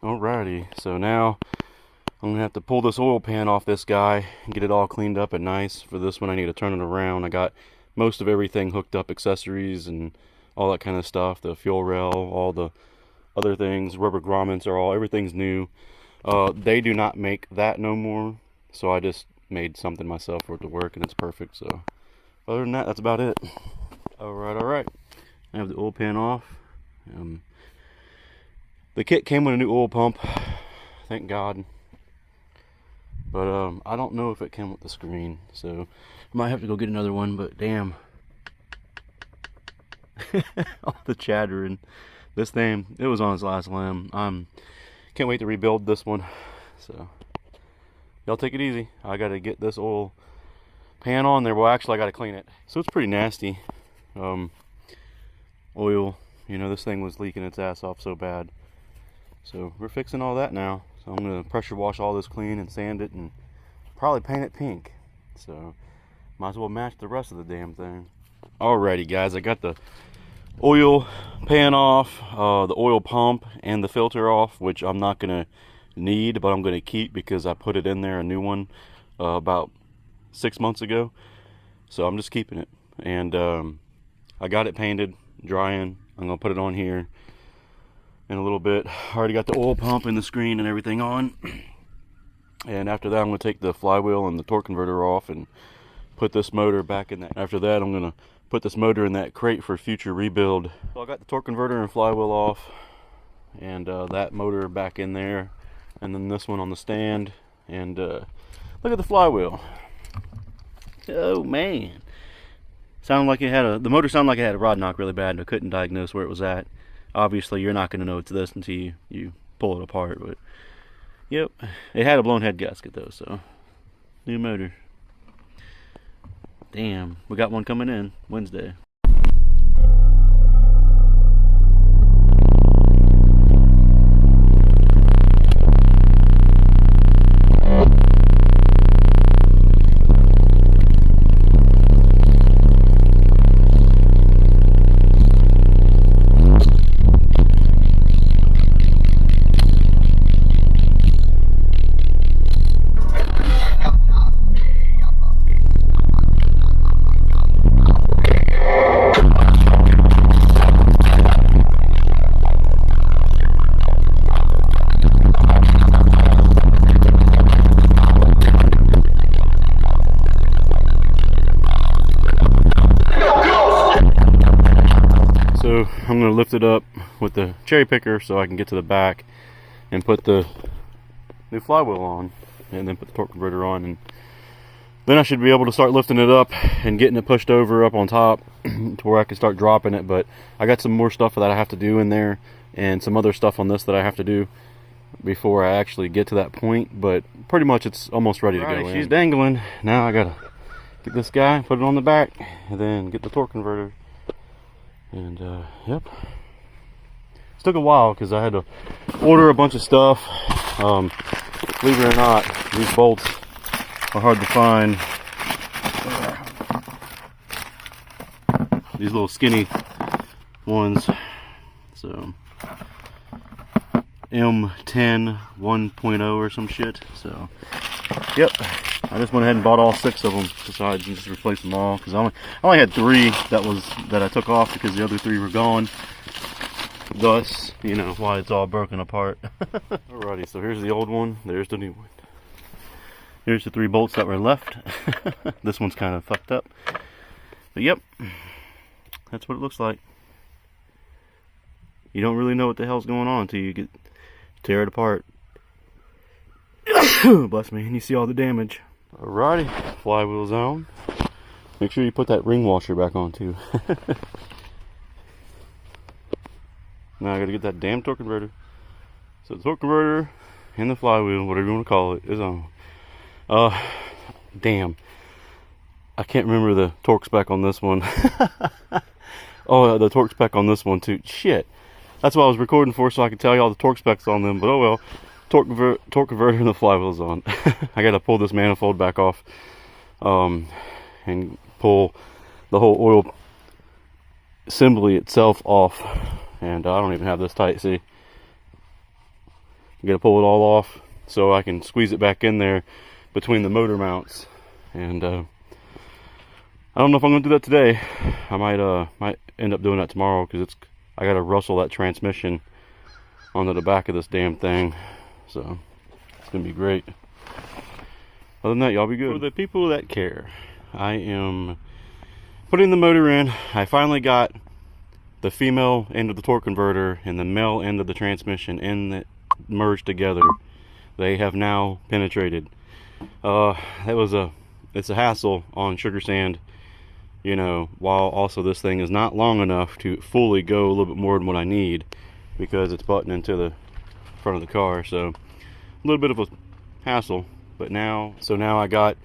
Alrighty, so now I'm gonna have to pull this oil pan off this guy and get it all cleaned up and nice. For this one I need to turn it around. I got most of everything hooked up, accessories and all that kind of stuff, the fuel rail, all the other things, rubber grommets are all, everything's new. They do not make that no more, so I just made something myself for it to work and it's perfect. So other than that, that's about it. Alright, I have the oil pan off. The kit came with a new oil pump, thank God. But I don't know if it came with the screen, so I might have to go get another one. But damn, all the chattering. This thing, it was on its last limb. Can't wait to rebuild this one. So y'all take it easy. I gotta get this oil pan on there. Well, actually I gotta clean it. So it's pretty nasty. Oil, you know, this thing was leaking its ass off so bad. So we're fixing all that now. So I'm gonna pressure wash all this clean and sand it and probably paint it pink. So might as well match the rest of the damn thing. Alrighty guys, I got the oil pan off, the oil pump and the filter off, which I'm not gonna need, but I'm gonna keep because I put it in there, a new one, about 6 months ago. So I'm just keeping it. And I got it painted, drying. I'm gonna put it on here in a little bit. I already got the oil pump and the screen and everything on. And after that I'm going to take the flywheel and the torque converter off and put this motor back in that. After that I'm going to put this motor in that crate for future rebuild. So I got the torque converter and flywheel off and that motor back in there, and then this one on the stand. And look at the flywheel. Oh man, sounded like it had the motor sounded like it had a rod knock really bad, and I couldn't diagnose where it was at. Obviously you're not going to know it's this until you pull it apart, but yep, it had a blown head gasket though, so new motor. Damn, we got one coming in Wednesday. So I'm going to lift it up with the cherry picker so I can get to the back and put the new flywheel on, and then put the torque converter on, and then I should be able to start lifting it up and getting it pushed over up on top to where I can start dropping it. But I got some more stuff that I have to do in there and some other stuff on this that I have to do before I actually get to that point, but pretty much it's almost ready to go in. She's dangling. Now I gotta get this guy, put it on the back, and then get the torque converter. And yep, it took a while because I had to order a bunch of stuff. Believe it or not, these bolts are hard to find. These little skinny ones. So M10 1.0 or some shit. So yep, I just went ahead and bought all 6 of them, besides just replace them all, because I only had 3 that I took off because the other 3 were gone. Thus, you know, why it's all broken apart. Alrighty, so here's the old one, there's the new one. Here's the 3 bolts that were left. This one's kind of fucked up. But yep, that's what it looks like. You don't really know what the hell's going on until you tear it apart. Bless me, and you see all the damage. Alrighty, flywheel's on. Make sure you put that ring washer back on too. Now I gotta get that damn torque converter. So the torque converter and the flywheel, whatever you want to call it, is on. Damn, I can't remember the torque spec on this one. Oh, the torque spec on this one too. Shit, that's what I was recording for, so I could tell you all the torque specs on them. But oh well. Torque converter and the flywheel's on. I gotta pull this manifold back off and pull the whole oil assembly itself off, and I don't even have this tight. See, I gotta pull it all off so I can squeeze it back in there between the motor mounts. And I don't know if I'm gonna do that today. I might end up doing that tomorrow, because I gotta rustle that transmission onto the back of this damn thing. So it's gonna be great. Other than that, y'all be good. For the people that care, I am putting the motor in. I finally got the female end of the torque converter and the male end of the transmission merged together. They have now penetrated. It's a hassle on sugar sand, you know, while also this thing is not long enough to fully go a little bit more than what I need, because it's butting into the front of the car. So a little bit of a hassle. But now I got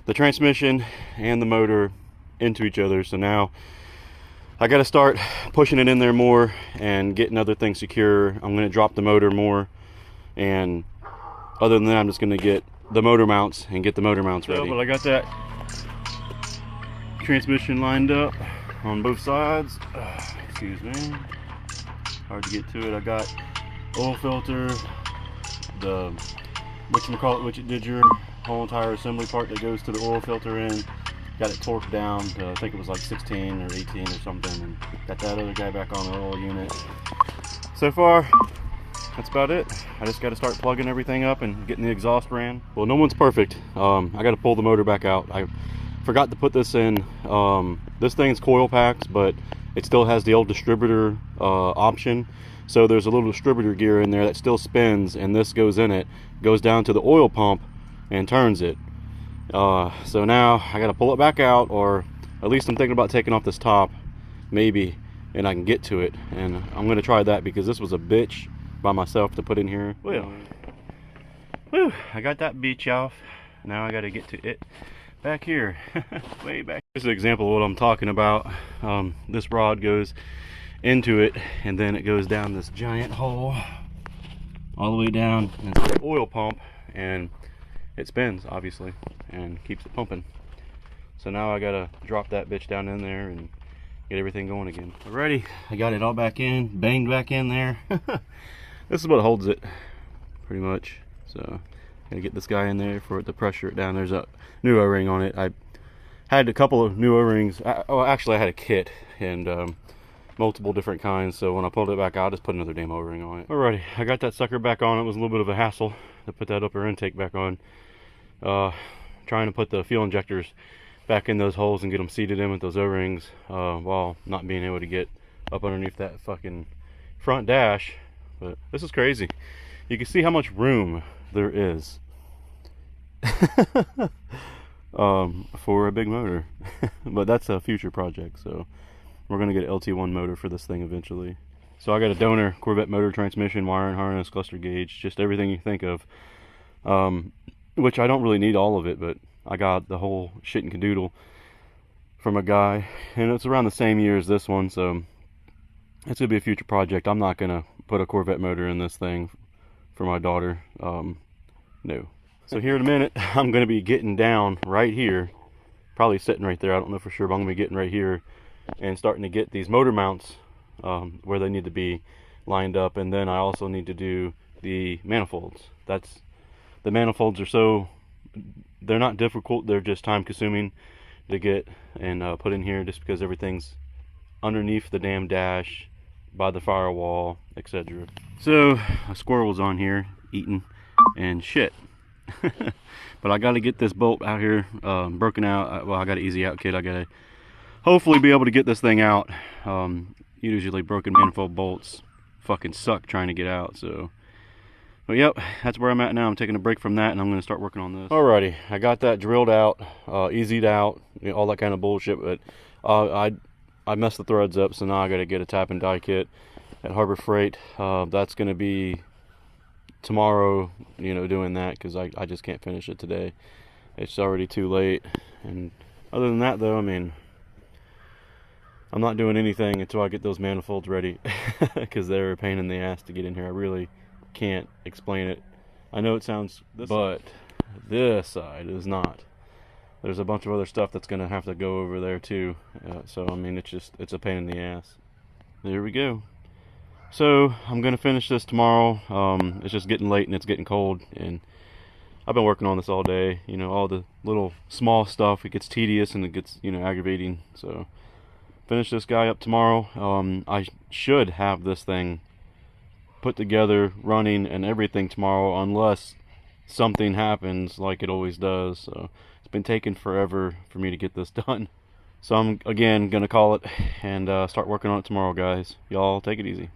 the transmission and the motor into each other. So now I got to start pushing it in there more and getting other things secure. I'm going to drop the motor more, and other than that, I'm just going to get the motor mounts and get the motor mounts ready. But I got that transmission lined up on both sides. Excuse me, hard to get to it. I got oil filter, the which it did your whole entire assembly part that goes to the oil filter in. Got it torqued down to, I think it was like 16 or 18 or something, and got that other guy back on the oil unit. So far, that's about it. I just got to start plugging everything up and getting the exhaust ran. Well, no one's perfect. I got to pull the motor back out. I forgot to put this in. This thing's coil packs, but it still has the old distributor option. So there's a little distributor gear in there that still spins, and this goes in it, goes down to the oil pump and turns it. So now I got to pull it back out, or at least I'm thinking about taking off this top, maybe, and I can get to it. And I'm going to try that, because this was a bitch by myself to put in here. Well, whew, I got that beach off. Now I got to get to it back here. Way back. Here's an example of what I'm talking about. This rod goes into it, and then it goes down this giant hole all the way down into the oil pump, and it spins, obviously, and keeps it pumping. So now I gotta drop that bitch down in there and get everything going again. Alrighty, I got it all back in, banged back in there. This is what holds it, pretty much. So gotta get this guy in there for it to pressure it down. There's a new O-ring on it. I had a couple of new O-rings. Actually I had a kit, and multiple different kinds. So when I pulled it back out, I just put another damn O-ring on it. Alrighty, I got that sucker back on. It was a little bit of a hassle to put that upper intake back on. Trying to put the fuel injectors back in those holes and get them seated in with those O-rings, while not being able to get up underneath that fucking front dash. But this is crazy. You can see how much room there is for a big motor. But that's a future project, so we're gonna get an LT1 motor for this thing eventually. So I got a donor Corvette motor, transmission, wiring harness, cluster gauge, just everything you think of. Which I don't really need all of it, but I got the whole shit and cadoodle from a guy, and it's around the same year as this one, so it's gonna be a future project. I'm not gonna put a Corvette motor in this thing for my daughter. No. So here in a minute, I'm gonna be getting down right here, probably sitting right there. I don't know for sure, but I'm gonna be getting right here and starting to get these motor mounts where they need to be lined up, and then I also need to do the manifolds. The manifolds are they're not difficult, they're just time consuming to get and put in here, just because everything's underneath the damn dash, by the firewall, etc. So a squirrel was on here eating and shit. But I got to get this bolt out here broken out. Well, I got an easy out kit. I got to hopefully be able to get this thing out. Usually broken manifold bolts fucking suck trying to get out, so. But yep, that's where I'm at now. I'm taking a break from that, and I'm going to start working on this. Alrighty, I got that drilled out, easied out, you know, all that kind of bullshit. But I messed the threads up, so now I got to get a tap and die kit at Harbor Freight. That's going to be tomorrow, you know, doing that, because I just can't finish it today. It's already too late. And other than that, though, I mean, I'm not doing anything until I get those manifolds ready, because they're a pain in the ass to get in here. I really can't explain it. I know it sounds, but this side is not. There's a bunch of other stuff that's gonna have to go over there too. So I mean, it's a pain in the ass. There we go. So I'm gonna finish this tomorrow. It's just getting late and it's getting cold, and I've been working on this all day. You know, all the little small stuff, it gets tedious and it gets, you know, aggravating. So finish this guy up tomorrow. I should have this thing put together, running and everything tomorrow, unless something happens like it always does. So it's been taking forever for me to get this done. So I'm again gonna call it and start working on it tomorrow, guys. Y'all take it easy.